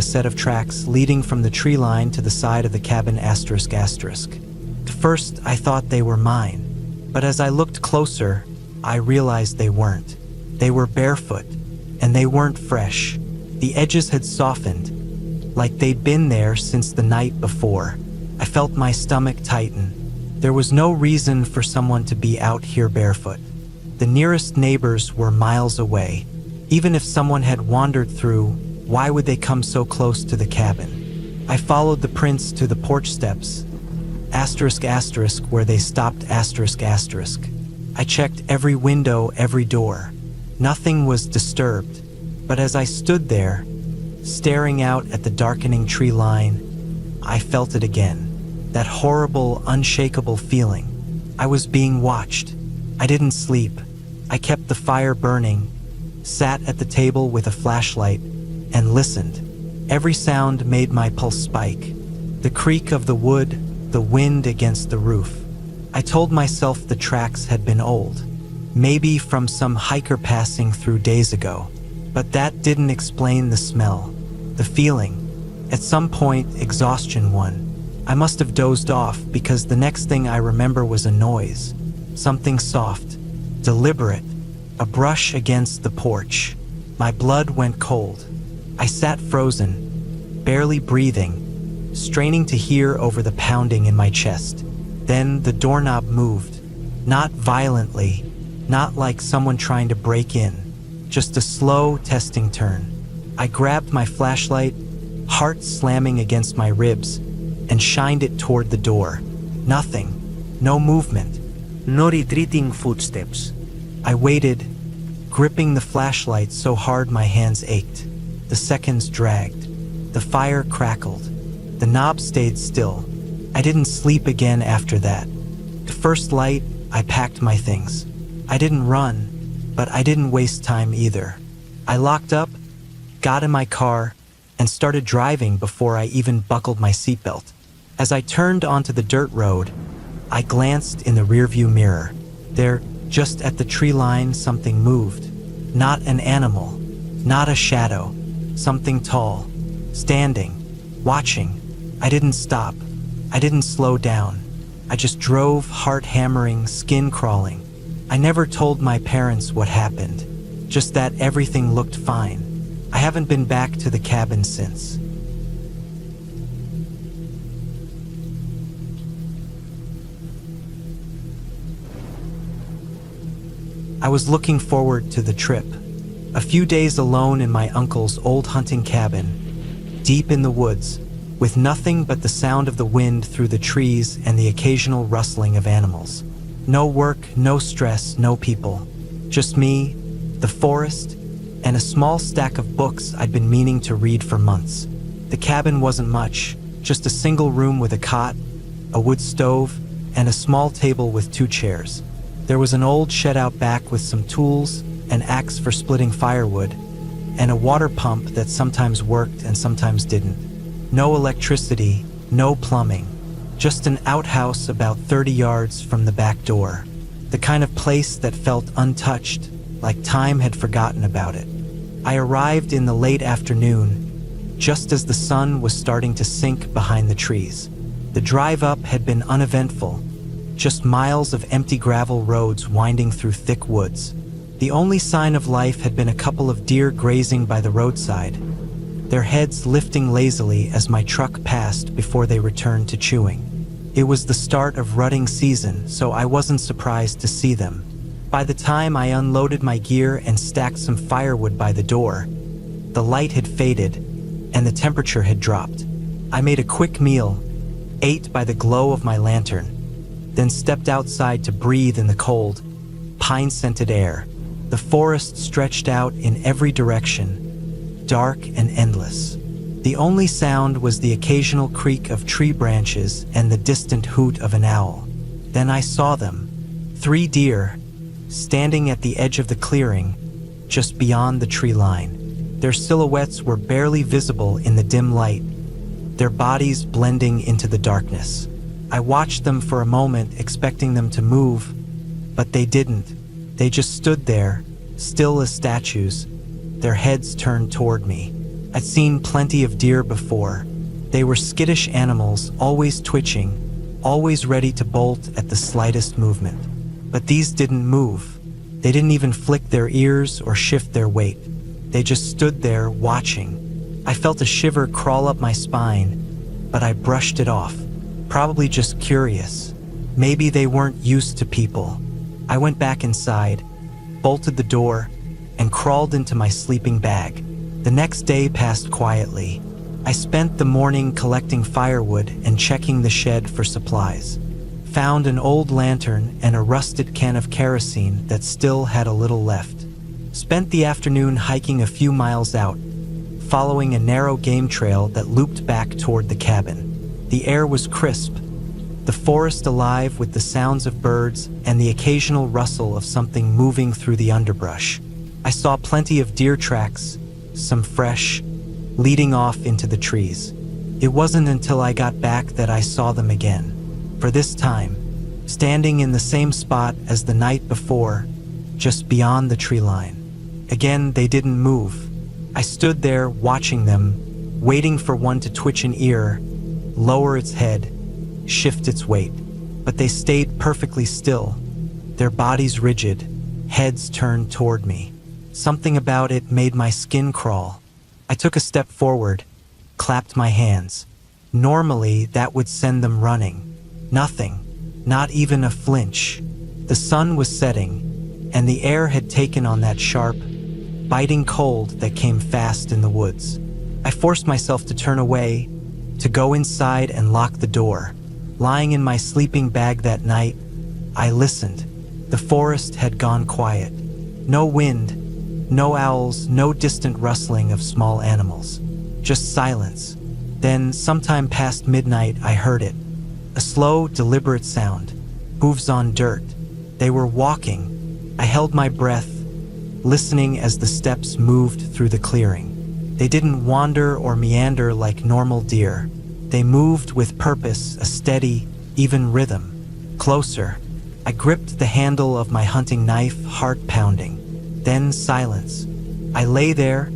set of tracks leading from the tree line to the side of the cabin ***. At first, I thought they were mine, but as I looked closer, I realized they weren't. They were barefoot, and they weren't fresh. The edges had softened, like they'd been there since the night before. I felt my stomach tighten. There was no reason for someone to be out here barefoot. The nearest neighbors were miles away. Even if someone had wandered through, why would they come so close to the cabin? I followed the prints to the porch steps, asterisk asterisk where they stopped asterisk asterisk. I checked every window, every door. Nothing was disturbed, but as I stood there, staring out at the darkening tree line, I felt it again. That horrible, unshakable feeling. I was being watched. I didn't sleep. I kept the fire burning, sat at the table with a flashlight, and listened. Every sound made my pulse spike. The creak of the wood, the wind against the roof. I told myself the tracks had been old, maybe from some hiker passing through days ago. But that didn't explain the smell, the feeling. At some point, exhaustion won. I must have dozed off because the next thing I remember was a noise. Something soft, deliberate, a brush against the porch. My blood went cold. I sat frozen, barely breathing, straining to hear over the pounding in my chest. Then the doorknob moved, not violently, not like someone trying to break in, just a slow testing turn. I grabbed my flashlight, heart slamming against my ribs, and shined it toward the door. Nothing, no movement. No retreating footsteps. I waited, gripping the flashlight so hard my hands ached. The seconds dragged. The fire crackled. The knob stayed still. I didn't sleep again after that. The first light, I packed my things. I didn't run, but I didn't waste time either. I locked up, got in my car, and started driving before I even buckled my seatbelt. As I turned onto the dirt road, I glanced in the rearview mirror. There, just at the tree line, something moved. Not an animal, not a shadow. Something tall, standing, watching. I didn't stop. I didn't slow down. I just drove, heart hammering, skin crawling. I never told my parents what happened, just that everything looked fine. I haven't been back to the cabin since. I was looking forward to the trip. A few days alone in my uncle's old hunting cabin, deep in the woods, with nothing but the sound of the wind through the trees and the occasional rustling of animals. No work, no stress, no people. Just me, the forest, and a small stack of books I'd been meaning to read for months. The cabin wasn't much, just a single room with a cot, a wood stove, and a small table with 2 chairs. There was an old shed out back with some tools, an axe for splitting firewood, and a water pump that sometimes worked and sometimes didn't. No electricity, no plumbing, just an outhouse about 30 yards from the back door. The kind of place that felt untouched, like time had forgotten about it. I arrived in the late afternoon, just as the sun was starting to sink behind the trees. The drive up had been uneventful, just miles of empty gravel roads winding through thick woods. The only sign of life had been a couple of deer grazing by the roadside, their heads lifting lazily as my truck passed before they returned to chewing. It was the start of rutting season, so I wasn't surprised to see them. By the time I unloaded my gear and stacked some firewood by the door, the light had faded and the temperature had dropped. I made a quick meal, ate by the glow of my lantern, then stepped outside to breathe in the cold, pine-scented air. The forest stretched out in every direction, dark and endless. The only sound was the occasional creak of tree branches and the distant hoot of an owl. Then I saw them, 3 deer, standing at the edge of the clearing, just beyond the tree line. Their silhouettes were barely visible in the dim light, their bodies blending into the darkness. I watched them for a moment, expecting them to move, but they didn't. They just stood there, still as statues, their heads turned toward me. I'd seen plenty of deer before. They were skittish animals, always twitching, always ready to bolt at the slightest movement. But these didn't move. They didn't even flick their ears or shift their weight. They just stood there, watching. I felt a shiver crawl up my spine, but I brushed it off. Probably just curious. Maybe they weren't used to people. I went back inside, bolted the door, and crawled into my sleeping bag. The next day passed quietly. I spent the morning collecting firewood and checking the shed for supplies. Found an old lantern and a rusted can of kerosene that still had a little left. Spent the afternoon hiking a few miles out, following a narrow game trail that looped back toward the cabin. The air was crisp, the forest alive with the sounds of birds and the occasional rustle of something moving through the underbrush. I saw plenty of deer tracks, some fresh, leading off into the trees. It wasn't until I got back that I saw them again. For this time, standing in the same spot as the night before, just beyond the tree line. Again, they didn't move. I stood there watching them, waiting for one to twitch an ear, lower its head, shift its weight. But they stayed perfectly still, their bodies rigid, heads turned toward me. Something about it made my skin crawl. I took a step forward, clapped my hands. Normally, that would send them running. Nothing, not even a flinch. The sun was setting, and the air had taken on that sharp, biting cold that came fast in the woods. I forced myself to turn away, to go inside and lock the door. Lying in my sleeping bag that night, I listened. The forest had gone quiet. No wind, no owls, no distant rustling of small animals. Just silence. Then, sometime past midnight, I heard it. A slow, deliberate sound. Hooves on dirt. They were walking. I held my breath, listening as the steps moved through the clearing. They didn't wander or meander like normal deer. They moved with purpose, a steady, even rhythm. Closer. I gripped the handle of my hunting knife, heart pounding. Then silence. I lay there,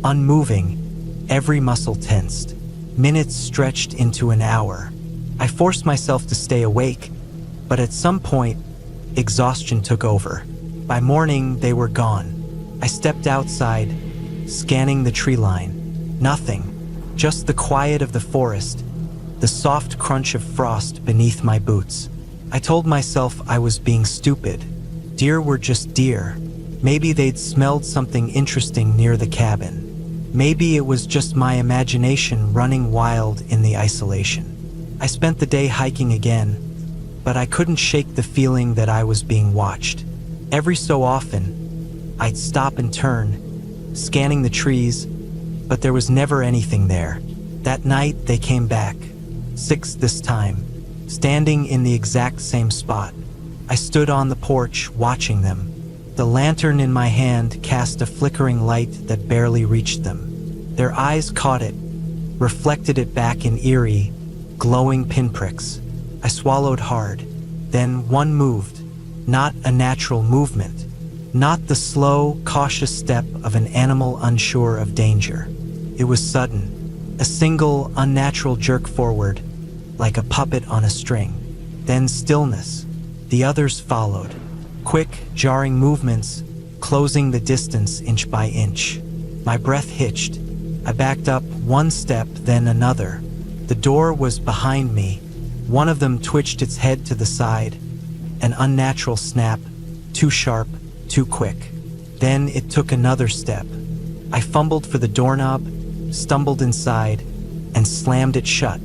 unmoving, every muscle tensed. Minutes stretched into an hour. I forced myself to stay awake, but at some point, exhaustion took over. By morning, they were gone. I stepped outside, scanning the tree line. Nothing, just the quiet of the forest, the soft crunch of frost beneath my boots. I told myself I was being stupid. Deer were just deer. Maybe they'd smelled something interesting near the cabin. Maybe it was just my imagination running wild in the isolation. I spent the day hiking again, but I couldn't shake the feeling that I was being watched. Every so often, I'd stop and turn, scanning the trees, but there was never anything there. That night, they came back, 6 this time, standing in the exact same spot. I stood on the porch, watching them. The lantern in my hand cast a flickering light that barely reached them. Their eyes caught it, reflected it back in eerie, glowing pinpricks. I swallowed hard. Then one moved. Not a natural movement. Not the slow, cautious step of an animal unsure of danger. It was sudden. A single, unnatural jerk forward, like a puppet on a string. Then stillness. The others followed. Quick, jarring movements, closing the distance inch by inch. My breath hitched. I backed up one step, then another. The door was behind me. One of them twitched its head to the side. An unnatural snap, too sharp, too quick. Then it took another step. I fumbled for the doorknob, stumbled inside, and slammed it shut.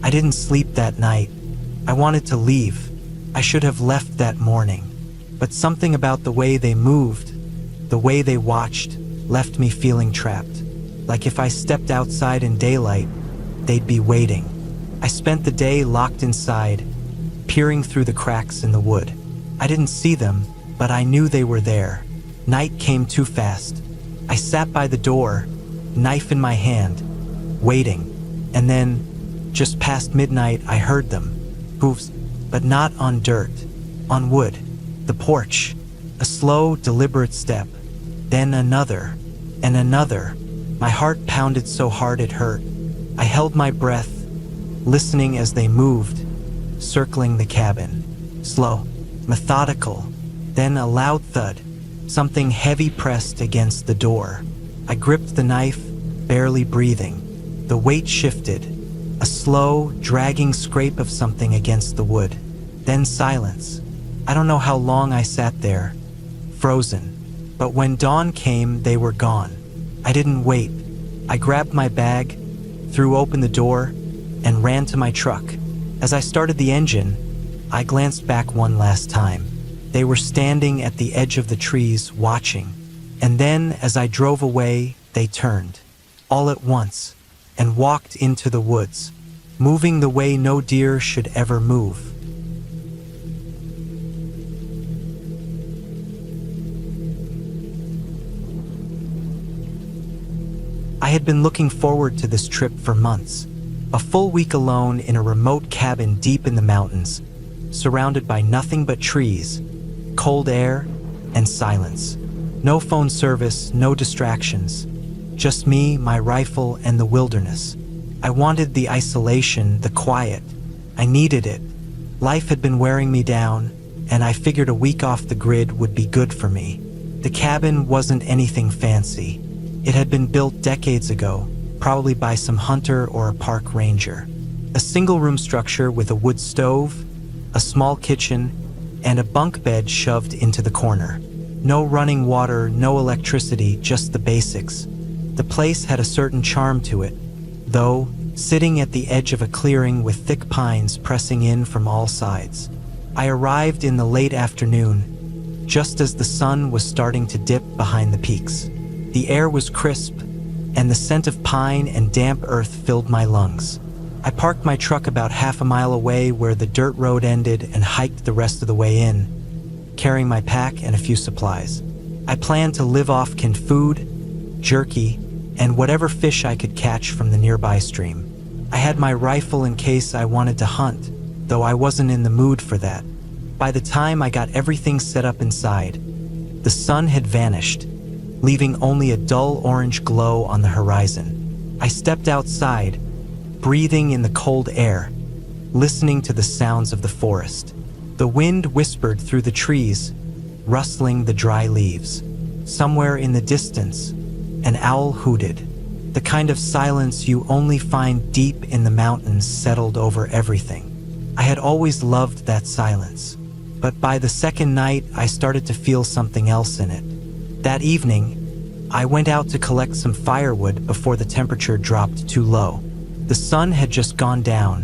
I didn't sleep that night. I wanted to leave. I should have left that morning. But something about the way they moved, the way they watched, left me feeling trapped. Like if I stepped outside in daylight, they'd be waiting. I spent the day locked inside, peering through the cracks in the wood. I didn't see them, but I knew they were there. Night came too fast. I sat by the door, knife in my hand, waiting. And then, just past midnight, I heard them. Hoofs, but not on dirt, on wood. The porch. A slow, deliberate step. Then another, and another. My heart pounded so hard it hurt. I held my breath, listening as they moved, circling the cabin. Slow, methodical, then a loud thud. Something heavy pressed against the door. I gripped the knife, barely breathing. The weight shifted, a slow, dragging scrape of something against the wood. Then silence. I don't know how long I sat there, frozen. But when dawn came, they were gone. I didn't wait. I grabbed my bag, threw open the door, and ran to my truck. As I started the engine, I glanced back one last time. They were standing at the edge of the trees, watching. And then, as I drove away, they turned, all at once, and walked into the woods, moving the way no deer should ever move. I had been looking forward to this trip for months. A full week alone in a remote cabin deep in the mountains, surrounded by nothing but trees, cold air, and silence. No phone service, no distractions. Just me, my rifle, and the wilderness. I wanted the isolation, the quiet. I needed it. Life had been wearing me down, and I figured a week off the grid would be good for me. The cabin wasn't anything fancy. It had been built decades ago, probably by some hunter or a park ranger. A single-room structure with a wood stove, a small kitchen, and a bunk bed shoved into the corner. No running water, no electricity, just the basics. The place had a certain charm to it, though, sitting at the edge of a clearing with thick pines pressing in from all sides. I arrived in the late afternoon, just as the sun was starting to dip behind the peaks. The air was crisp, and the scent of pine and damp earth filled my lungs. I parked my truck about half a mile away where the dirt road ended and hiked the rest of the way in, carrying my pack and a few supplies. I planned to live off canned food, jerky, and whatever fish I could catch from the nearby stream. I had my rifle in case I wanted to hunt, though I wasn't in the mood for that. By the time I got everything set up inside, the sun had vanished, leaving only a dull orange glow on the horizon. I stepped outside, breathing in the cold air, listening to the sounds of the forest. The wind whispered through the trees, rustling the dry leaves. Somewhere in the distance, an owl hooted. The kind of silence you only find deep in the mountains settled over everything. I had always loved that silence, but by the second night I started to feel something else in it. That evening, I went out to collect some firewood before the temperature dropped too low. The sun had just gone down,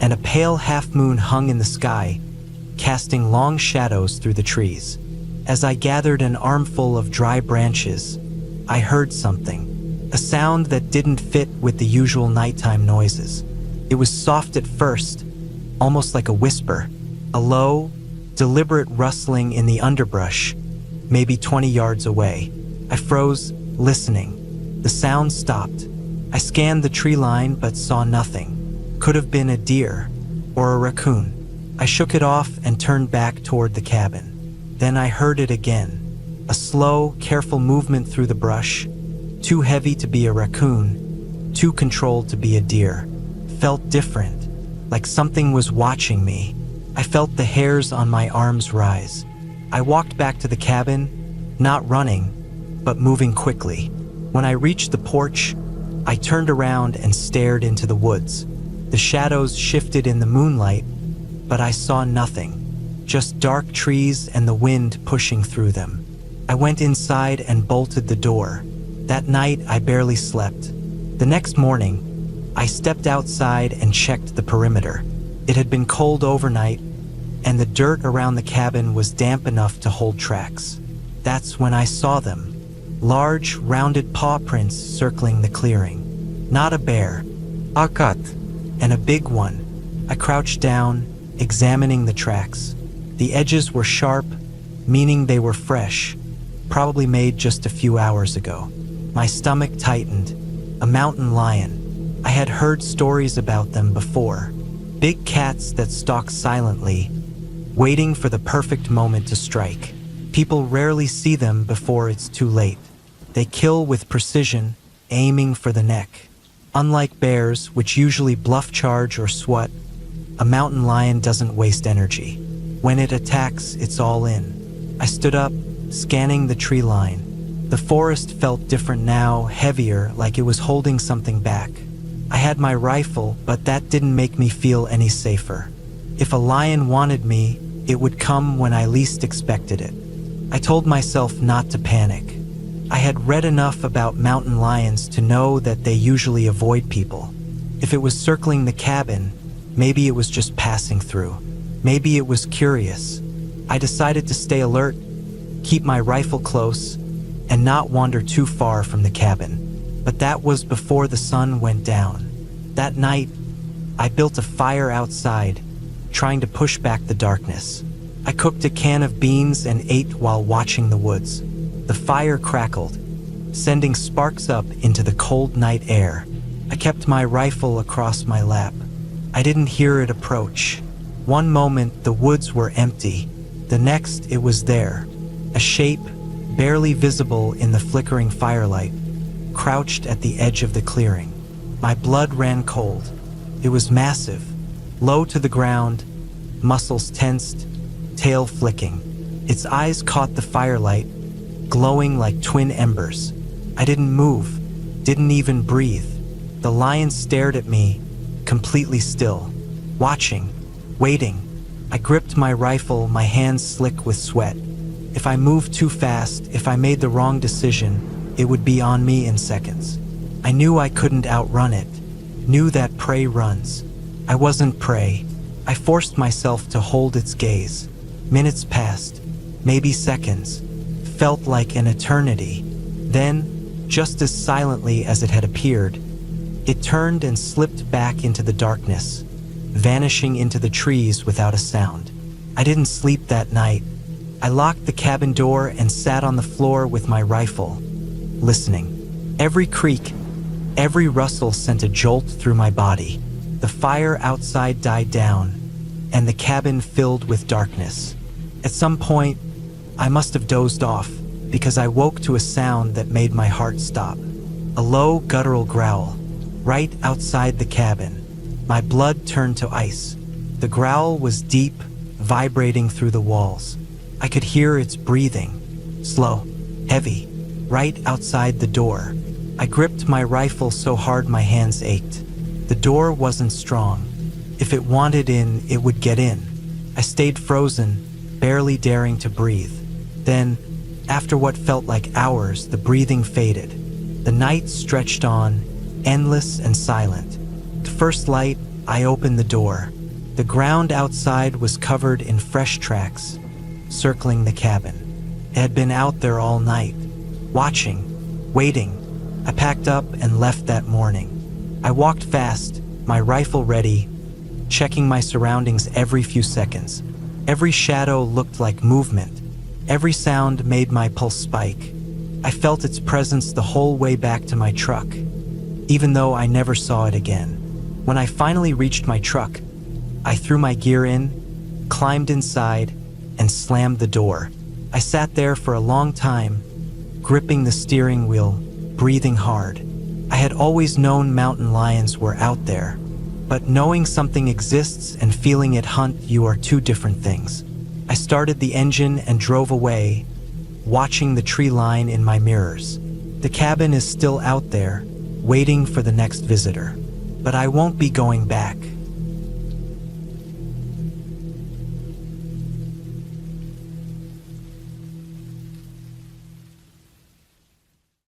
and a pale half-moon hung in the sky, casting long shadows through the trees. As I gathered an armful of dry branches, I heard something, a sound that didn't fit with the usual nighttime noises. It was soft at first, almost like a whisper, a low, deliberate rustling in the underbrush, maybe 20 yards away. I froze, listening. The sound stopped. I scanned the tree line but saw nothing. Could have been a deer or a raccoon. I shook it off and turned back toward the cabin. Then I heard it again. A slow, careful movement through the brush, too heavy to be a raccoon, too controlled to be a deer. Felt different, like something was watching me. I felt the hairs on my arms rise. I walked back to the cabin, not running, but moving quickly. When I reached the porch, I turned around and stared into the woods. The shadows shifted in the moonlight, but I saw nothing, just dark trees and the wind pushing through them. I went inside and bolted the door. That night, I barely slept. The next morning, I stepped outside and checked the perimeter. It had been cold overnight, and the dirt around the cabin was damp enough to hold tracks. That's when I saw them. Large, rounded paw prints circling the clearing. Not a bear, a cat, and a big one. I crouched down, examining the tracks. The edges were sharp, meaning they were fresh, probably made just a few hours ago. My stomach tightened. A mountain lion. I had heard stories about them before. Big cats that stalk silently, waiting for the perfect moment to strike. People rarely see them before it's too late. They kill with precision, aiming for the neck. Unlike bears, which usually bluff charge or swat, a mountain lion doesn't waste energy. When it attacks, it's all in. I stood up, scanning the tree line. The forest felt different now, heavier, like it was holding something back. I had my rifle, but that didn't make me feel any safer. If a lion wanted me, it would come when I least expected it. I told myself not to panic. I had read enough about mountain lions to know that they usually avoid people. If it was circling the cabin, maybe it was just passing through. Maybe it was curious. I decided to stay alert, keep my rifle close, and not wander too far from the cabin. But that was before the sun went down. That night, I built a fire outside, trying to push back the darkness. I cooked a can of beans and ate while watching the woods. The fire crackled, sending sparks up into the cold night air. I kept my rifle across my lap. I didn't hear it approach. One moment, the woods were empty. The next, it was there. A shape, barely visible in the flickering firelight, crouched at the edge of the clearing. My blood ran cold. It was massive, low to the ground, muscles tensed, tail flicking. Its eyes caught the firelight, glowing like twin embers. I didn't move, didn't even breathe. The lion stared at me, completely still, watching, waiting. I gripped my rifle, my hands slick with sweat. If I moved too fast, if I made the wrong decision, it would be on me in seconds. I knew I couldn't outrun it, knew that prey runs. I wasn't prey. I forced myself to hold its gaze. Minutes passed, maybe seconds, felt like an eternity. Then, just as silently as it had appeared, it turned and slipped back into the darkness, vanishing into the trees without a sound. I didn't sleep that night. I locked the cabin door and sat on the floor with my rifle, listening. Every creak, every rustle sent a jolt through my body. The fire outside died down, and the cabin filled with darkness. At some point, I must have dozed off, because I woke to a sound that made my heart stop. A low, guttural growl, right outside the cabin. My blood turned to ice. The growl was deep, vibrating through the walls. I could hear its breathing, slow, heavy, right outside the door. I gripped my rifle so hard my hands ached. The door wasn't strong. If it wanted in, it would get in. I stayed frozen, barely daring to breathe. Then, after what felt like hours, the breathing faded. The night stretched on, endless and silent. The first light, I opened the door. The ground outside was covered in fresh tracks, circling the cabin. It had been out there all night, watching, waiting. I packed up and left that morning. I walked fast, my rifle ready, checking my surroundings every few seconds. Every shadow looked like movement. Every sound made my pulse spike. I felt its presence the whole way back to my truck, even though I never saw it again. When I finally reached my truck, I threw my gear in, climbed inside, and slammed the door. I sat there for a long time, gripping the steering wheel, breathing hard. I had always known mountain lions were out there, but knowing something exists and feeling it hunt you are two different things. I started the engine and drove away, watching the tree line in my mirrors. The cabin is still out there, waiting for the next visitor. But I won't be going back.